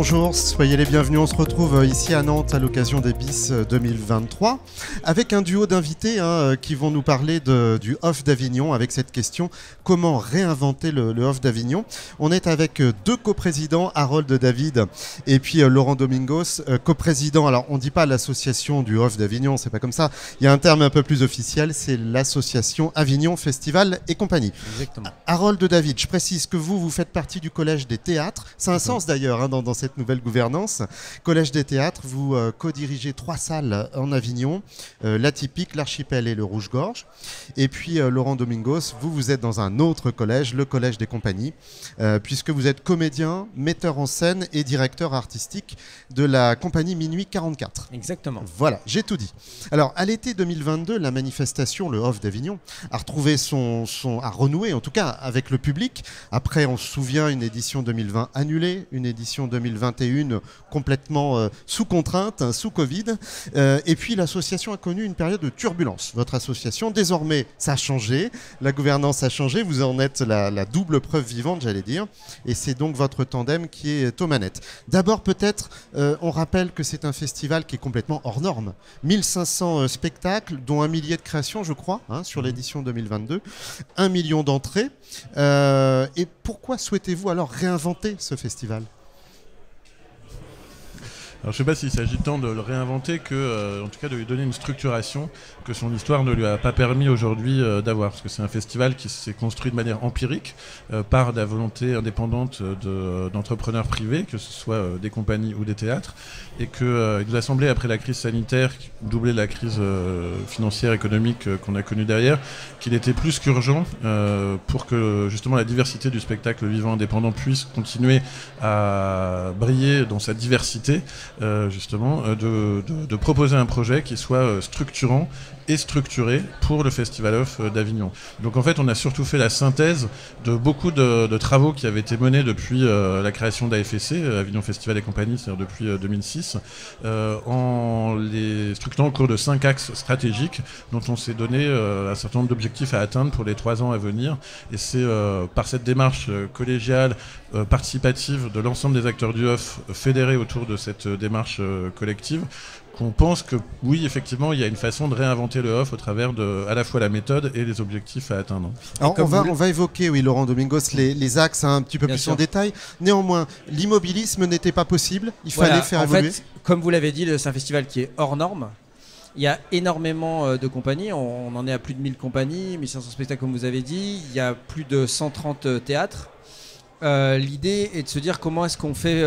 Bonjour, soyez les bienvenus. On se retrouve ici à Nantes à l'occasion des BIS 2023 avec un duo d'invités qui vont nous parler du Off d'Avignon avec cette question: comment réinventer le Off d'Avignon? On est avec deux coprésidents, Harold David et puis Laurent Domingos, coprésident. Alors on ne dit pas l'association du Off d'Avignon, c'est pas comme ça. Il y a un terme un peu plus officiel, c'est l'association Avignon Festival et compagnie. Exactement. Harold David, je précise que vous faites partie du Collège des théâtres. C'est un sens d'ailleurs dans cette nouvelle gouvernance. Collège des théâtres, vous co-dirigez 3 salles en Avignon, l'Atypique, l'Archipel et le Rouge-Gorge. Et puis Laurent Domingos, vous êtes dans un autre collège, le Collège des compagnies, puisque vous êtes comédien, metteur en scène et directeur artistique de la compagnie Minuit 44. Exactement. Voilà, j'ai tout dit. Alors, à l'été 2022, la manifestation, le Off d'Avignon, a retrouvé a renoué en tout cas avec le public. Après, on se souvient, une édition 2020 annulée, une édition 2021 complètement sous contrainte, sous Covid. Et puis, l'association a connu une période de turbulence. Votre association, désormais, ça a changé. La gouvernance a changé. Vous en êtes la double preuve vivante, j'allais dire. Et c'est donc votre tandem qui est aux manettes. D'abord, peut-être, on rappelle que c'est un festival qui est complètement hors norme. 1500 spectacles, dont 1 millier de créations, je crois, sur l'édition 2022. 1 million d'entrées. Et pourquoi souhaitez-vous alors réinventer ce festival ? Alors, je ne sais pas s'il s'agit tant de le réinventer que, en tout cas, de lui donner une structuration que son histoire ne lui a pas permis aujourd'hui d'avoir. Parce que c'est un festival qui s'est construit de manière empirique par la volonté indépendante d'entrepreneurs privés, que ce soit des compagnies ou des théâtres, et qu'il nous a semblé, après la crise sanitaire, doublée de la crise financière, économique qu'on a connue derrière, qu'il était plus qu'urgent pour que justement la diversité du spectacle vivant indépendant puisse continuer à briller dans sa diversité. De proposer un projet qui soit structurant et structuré pour le Festival Off d'Avignon. Donc en fait, on a surtout fait la synthèse de beaucoup de travaux qui avaient été menés depuis la création d'AFC, Avignon Festival et compagnie, c'est-à-dire depuis 2006, en les structurant au cours de 5 axes stratégiques dont on s'est donné un certain nombre d'objectifs à atteindre pour les 3 ans à venir. Et c'est par cette démarche collégiale, participative de l'ensemble des acteurs du Off fédérés autour de cette démarche collective qu'on pense que oui, effectivement, il y a une façon de réinventer le Off au travers de à la fois la méthode et les objectifs à atteindre. Alors on va évoquer, oui, Laurent Domingos, les axes un petit peu plus en détail. Néanmoins, l'immobilisme n'était pas possible, il fallait faire évoluer. En fait, comme vous l'avez dit, c'est un festival qui est hors norme. Il y a énormément de compagnies, on en est à plus de 1000 compagnies, 1500 spectacles comme vous avez dit, il y a plus de 130 théâtres. L'idée est de se dire comment est-ce qu'on fait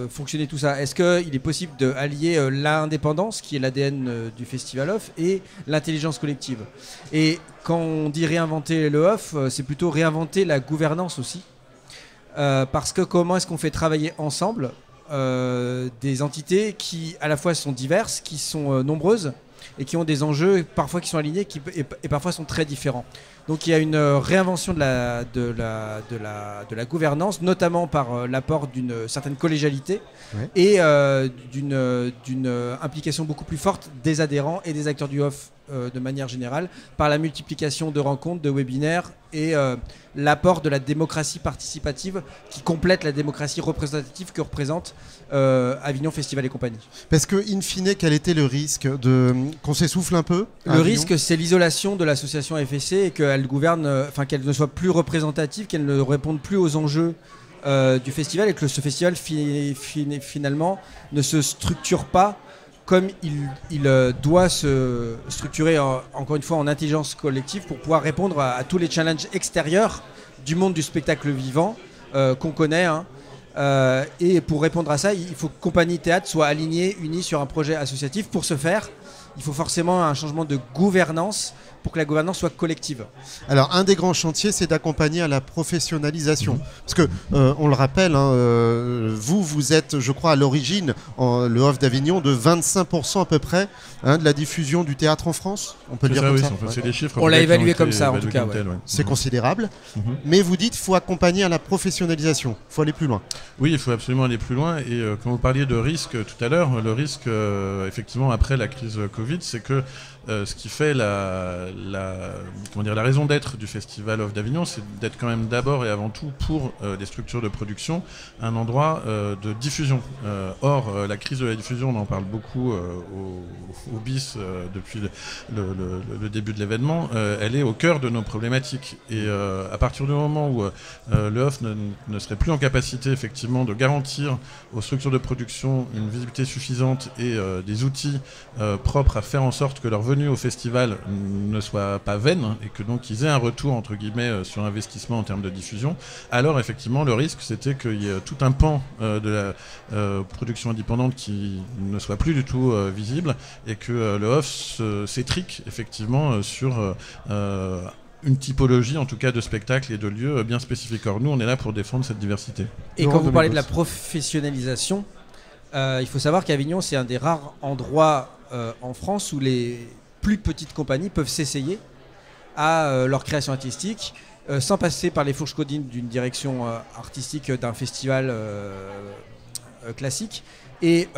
fonctionner tout ça. Est-ce qu'il est possible d'allier l'indépendance, qui est l'ADN du Festival Off, et l'intelligence collective. Et quand on dit réinventer le Off, c'est plutôt réinventer la gouvernance aussi. Parce que comment est-ce qu'on fait travailler ensemble des entités qui à la fois sont diverses, qui sont nombreuses, et qui ont des enjeux parfois qui sont alignés et parfois sont très différents. Donc il y a une réinvention de la gouvernance, notamment par l'apport d'une certaine collégialité, ouais, et d'une implication beaucoup plus forte des adhérents et des acteurs du Off de manière générale, par la multiplication de rencontres, de webinaires et l'apport de la démocratie participative qui complète la démocratie représentative que représente Avignon Festival et compagnie. Parce que, in fine, quel était le risque qu'on s'essouffle un peu? Le risque, c'est l'isolation de l'association AFC et qu'elle gouverne, qu'elle ne soit plus représentative, qu'elle ne réponde plus aux enjeux du festival, et que ce festival finalement ne se structure pas comme il doit se structurer encore une fois en intelligence collective pour pouvoir répondre à tous les challenges extérieurs du monde du spectacle vivant qu'on connaît. Et pour répondre à ça, il faut que compagnie théâtre soit alignée, unie sur un projet associatif. Pour ce faire, il faut forcément un changement de gouvernance pour que la gouvernance soit collective. Alors, un des grands chantiers, c'est d'accompagner à la professionnalisation. Parce que, on le rappelle, vous êtes, je crois, à l'origine, le Off d'Avignon, de 25% à peu près de la diffusion du théâtre en France. On peut le dire ça, comme oui, ça. C'est les chiffres. On l'a évalué comme ça, en tout cas. Ouais. C'est considérable. Mais vous dites qu'il faut accompagner à la professionnalisation. Il faut aller plus loin. Oui, il faut absolument aller plus loin. Et quand vous parliez de risque tout à l'heure, le risque, effectivement, après la crise Covid, vite, c'est que ce qui fait la raison d'être du Festival of d'Avignon, c'est d'être quand même d'abord et avant tout pour des structures de production, un endroit de diffusion. Or, la crise de la diffusion, on en parle beaucoup au BIS depuis le début de l'événement, elle est au cœur de nos problématiques. Et à partir du moment où le HOF ne serait plus en capacité effectivement de garantir aux structures de production une visibilité suffisante et des outils propres à faire en sorte que leur venue au festival ne soit pas vaine et que donc ils aient un retour entre guillemets sur investissement en termes de diffusion, alors effectivement le risque c'était qu'il y ait tout un pan de la production indépendante qui ne soit plus du tout visible et que le HOF s'étrique effectivement sur une typologie en tout cas de spectacles et de lieux bien spécifiques. Or nous on est là pour défendre cette diversité. Et quand vous parlez de la professionnalisation, il faut savoir qu'Avignon c'est un des rares endroits en France où les plus petites compagnies peuvent s'essayer à leur création artistique sans passer par les fourches codines d'une direction artistique d'un festival classique. Et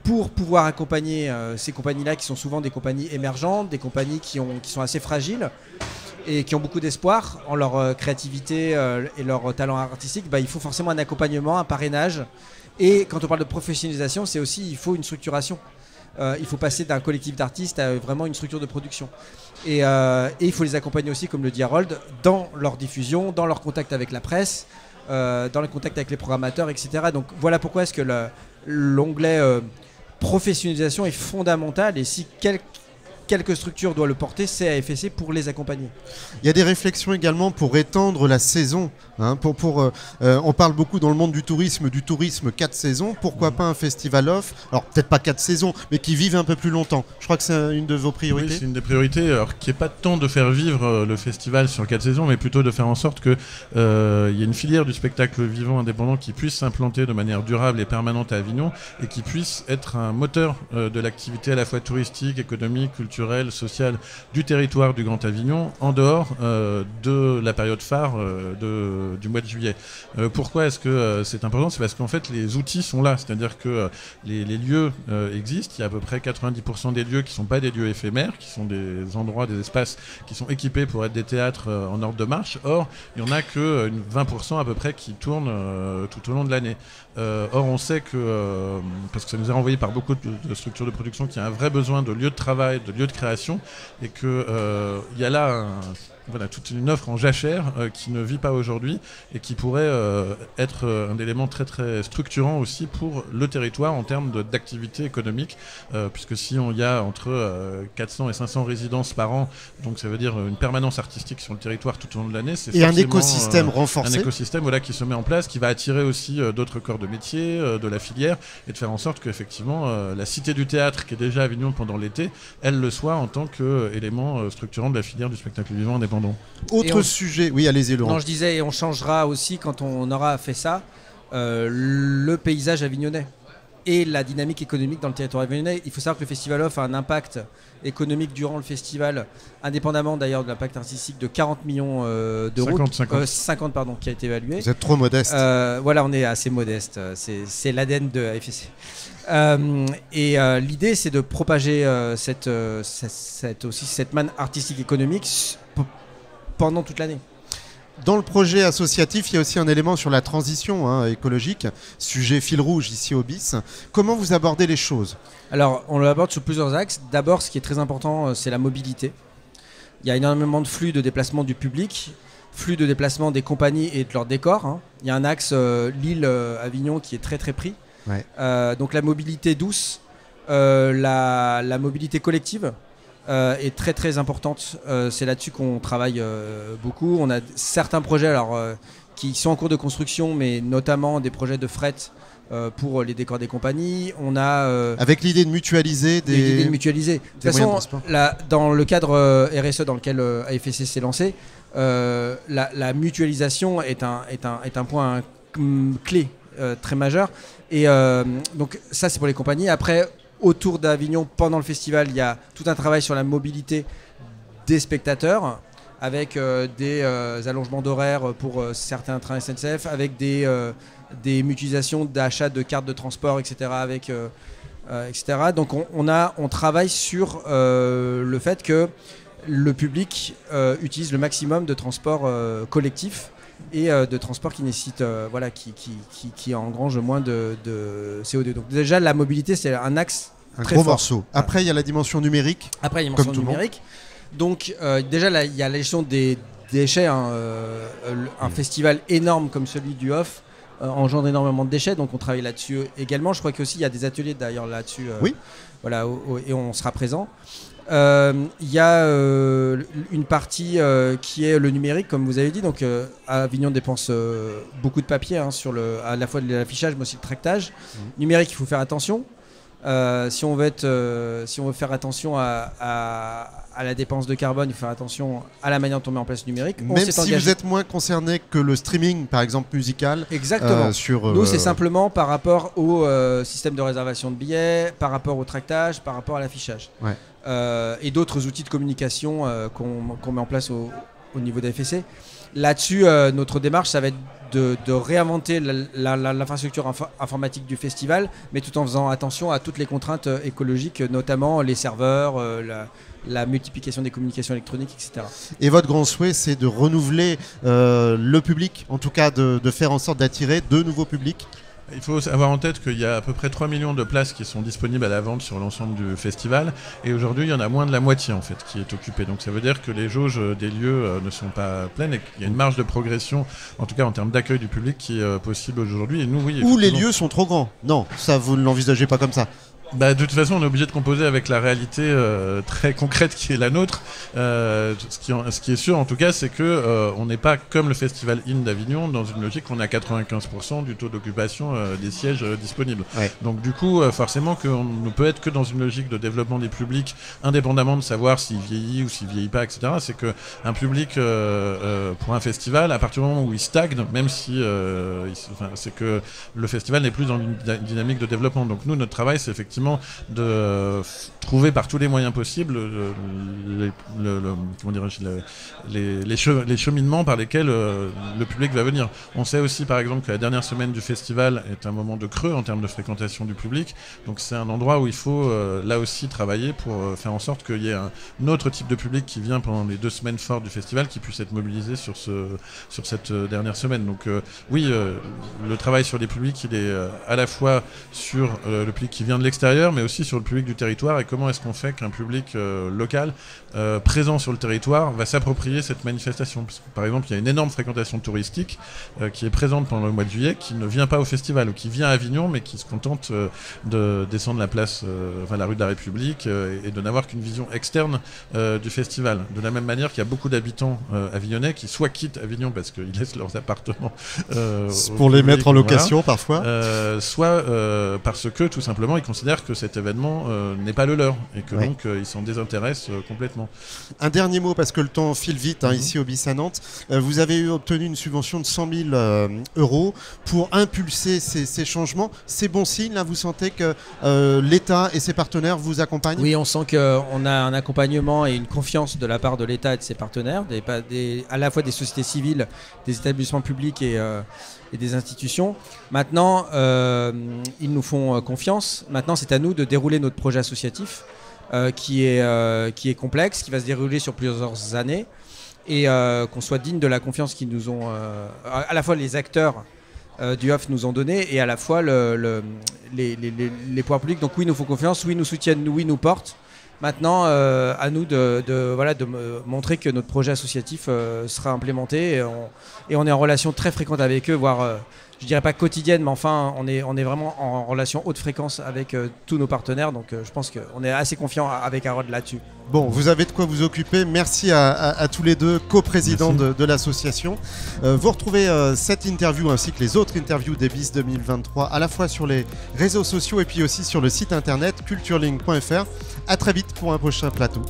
pour pouvoir accompagner ces compagnies-là qui sont souvent des compagnies émergentes, des compagnies qui sont assez fragiles et qui ont beaucoup d'espoir en leur créativité et leur talent artistique, il faut forcément un accompagnement, un parrainage. Et quand on parle de professionnalisation, c'est aussi, il faut une structuration. Il faut passer d'un collectif d'artistes à vraiment une structure de production. Et il faut les accompagner aussi, comme le dit Harold, dans leur diffusion, dans leur contact avec la presse, dans le contact avec les programmateurs, etc. Donc voilà pourquoi est-ce que l'onglet professionnalisation est fondamental. Et si quelques structures doivent le porter, c'est AFSC pour les accompagner. Il y a des réflexions également pour étendre la saison. On parle beaucoup dans le monde du tourisme 4 saisons. Pourquoi pas un festival off? Alors peut-être pas 4 saisons, mais qui vive un peu plus longtemps. Je crois que c'est une de vos priorités. Oui, c'est une des priorités. Alors qui n'est pas tant de faire vivre le festival sur 4 saisons, mais plutôt de faire en sorte qu'il y ait une filière du spectacle vivant indépendant qui puisse s'implanter de manière durable et permanente à Avignon et qui puisse être un moteur de l'activité à la fois touristique, économique, culturelle, sociale du territoire du Grand Avignon en dehors de la période phare du mois de juillet. Pourquoi est-ce que c'est important? C'est parce qu'en fait les outils sont là, c'est-à-dire que les lieux existent. Il y a à peu près 90% des lieux qui ne sont pas des lieux éphémères, qui sont des endroits, des espaces qui sont équipés pour être des théâtres en ordre de marche. Or, il n'y en a que 20% à peu près qui tournent tout au long de l'année. Or, on sait que, parce que ça nous est renvoyé par beaucoup de structures de production, qu'il y a un vrai besoin de lieux de travail, de lieux de création, et qu'il y a là toute une offre en jachère qui ne vit pas aujourd'hui et qui pourrait être un élément très très structurant aussi pour le territoire en termes d'activité économique, puisque si on y a entre 400 et 500 résidences par an, donc ça veut dire une permanence artistique sur le territoire tout au long de l'année, c'est et un écosystème renforcé, un écosystème qui se met en place, qui va attirer aussi d'autres corps de métier, de la filière, et de faire en sorte qu'effectivement la cité du théâtre qui est déjà à Avignon pendant l'été, elle le soit en tant qu'élément structurant de la filière du spectacle vivant indépendant. Autre sujet, oui, allez-y Laurent. Non, je disais, et on changera aussi quand on aura fait ça, le paysage avignonnais et la dynamique économique dans le territoire avignonnais. Il faut savoir que le Festival Off a un impact économique durant le festival, indépendamment d'ailleurs de l'impact artistique, de 40 millions d'euros. 50 pardon, qui a été évalué. Vous êtes trop modeste. Voilà, on est assez modeste. C'est l'ADN de AFSC. L'idée, c'est de propager cette manne artistique économique pendant toute l'année. Dans le projet associatif, il y a aussi un élément sur la transition écologique, sujet fil rouge ici au BIS. Comment vous abordez les choses? Alors, on l'aborde sur plusieurs axes. D'abord, ce qui est très important, c'est la mobilité. Il y a énormément de flux de déplacement du public, flux de déplacement des compagnies et de leurs décors. Il y a un axe Lille-Avignon qui est très très pris. Ouais. Donc la mobilité douce, la mobilité collective est très très importante. C'est là-dessus qu'on travaille beaucoup. On a certains projets qui sont en cours de construction, mais notamment des projets de fret pour les décors des compagnies. On a avec l'idée de mutualiser De toute façon, dans le cadre RSE dans lequel AFSC s'est lancé, la mutualisation est un point clé très majeur. Et donc ça, c'est pour les compagnies. Après, autour d'Avignon, pendant le festival, il y a tout un travail sur la mobilité des spectateurs, avec des allongements d'horaires pour certains trains SNCF, avec des mutualisations d'achat de cartes de transport, etc., avec etc. Donc on travaille sur le fait que le public utilise le maximum de transports collectifs et de transports qui nécessitent, qui engrangent moins de CO2. Donc déjà la mobilité c'est un axe très gros fort. morceau. Après il y a la dimension numérique. Après il y a la dimension numérique. Donc déjà là, il y a la gestion des déchets. Un festival énorme comme celui du Off engendre énormément de déchets, donc on travaille là-dessus également. Je crois qu'aussi il y a des ateliers d'ailleurs là-dessus. Oui. Voilà, et on sera présent. Il y a une partie qui est le numérique, comme vous avez dit. Donc Avignon dépense beaucoup de papier à la fois de l'affichage, mais aussi le tractage. Numérique, il faut faire attention. Si on veut faire attention à la dépense de carbone, il faut faire attention à la manière dont on met en place le numérique. Même si vous êtes moins concerné que le streaming, par exemple musical. Exactement. Nous, c'est simplement par rapport au système de réservation de billets, par rapport au tractage, par rapport à l'affichage. Ouais. Et d'autres outils de communication qu'on met en place au niveau d'AFC. Là-dessus, notre démarche, ça va être de réinventer l'infrastructure informatique du festival, mais tout en faisant attention à toutes les contraintes écologiques, notamment les serveurs, la multiplication des communications électroniques, etc. Et votre grand souhait, c'est de renouveler le public, en tout cas de faire en sorte d'attirer de nouveaux publics. Il faut avoir en tête qu'il y a à peu près 3 millions de places qui sont disponibles à la vente sur l'ensemble du festival, et aujourd'hui il y en a moins de la moitié en fait qui est occupée. Donc ça veut dire que les jauges des lieux ne sont pas pleines et qu'il y a une marge de progression, en tout cas en termes d'accueil du public, qui est possible aujourd'hui. Et nous, oui, ou les lieux sont trop grands. Non, ça vous ne l'envisagez pas comme ça. De toute façon, on est obligé de composer avec la réalité très concrète qui est la nôtre. Ce qui est sûr, en tout cas, c'est que on n'est pas comme le Festival In d'Avignon dans une logique où on a 95% du taux d'occupation des sièges disponibles. Ouais. Donc du coup, forcément, qu'on ne peut être que dans une logique de développement des publics, indépendamment de savoir s'il vieillit ou s'il vieillit pas, etc. C'est qu'un public pour un festival, à partir du moment où il stagne, même si, c'est que le festival n'est plus dans une dynamique de développement. Donc nous, notre travail, c'est effectivement de trouver par tous les moyens possibles les cheminements par lesquels le public va venir. On sait aussi par exemple que la dernière semaine du festival est un moment de creux en termes de fréquentation du public, donc c'est un endroit où il faut là aussi travailler pour faire en sorte qu'il y ait un autre type de public qui vient pendant les 2 semaines fortes du festival, qui puisse être mobilisé sur cette dernière semaine. Donc oui, le travail sur les publics, il est à la fois sur le public qui vient de l'extérieur, mais aussi sur le public du territoire, et comment est-ce qu'on fait qu'un public local présent sur le territoire va s'approprier cette manifestation. Parce que, par exemple, il y a une énorme fréquentation touristique qui est présente pendant le mois de juillet, qui ne vient pas au festival, ou qui vient à Avignon, mais qui se contente de descendre la rue de la République et de n'avoir qu'une vision externe du festival. De la même manière qu'il y a beaucoup d'habitants avignonnais qui soit quittent Avignon parce qu'ils laissent leurs appartements pour les mettre en location, voilà, parfois, soit parce que tout simplement ils considèrent que cet événement n'est pas le leur, et que donc ils s'en désintéressent complètement. Un dernier mot, parce que le temps file vite ici au BIS à Nantes. Vous avez obtenu une subvention de 100 000 € pour impulser ces changements. C'est bon signe, là, vous sentez que l'État et ses partenaires vous accompagnent? Oui, on sent qu'on a un accompagnement et une confiance de la part de l'État et de ses partenaires, à la fois des sociétés civiles, des établissements publics et des institutions. Maintenant, ils nous font confiance. Maintenant, c'est à nous de dérouler notre projet associatif qui est complexe, qui va se dérouler sur plusieurs années, et qu'on soit digne de la confiance qu'ils nous ont, à la fois les acteurs du Off nous ont donné, et à la fois les pouvoirs publics. Donc oui, ils nous font confiance, oui, ils nous soutiennent, oui, ils nous portent. Maintenant, à nous de montrer que notre projet associatif sera implémenté, et on est en relation très fréquente avec eux, voire je dirais pas quotidienne, mais enfin on est vraiment en relation haute fréquence avec tous nos partenaires, donc je pense qu'on est assez confiant avec Harold là-dessus. Bon, vous avez de quoi vous occuper. Merci à tous les deux, coprésidents de l'association. Vous retrouvez cette interview ainsi que les autres interviews des BIS 2023 à la fois sur les réseaux sociaux et puis aussi sur le site internet culturelink.fr. À très vite pour un prochain plateau.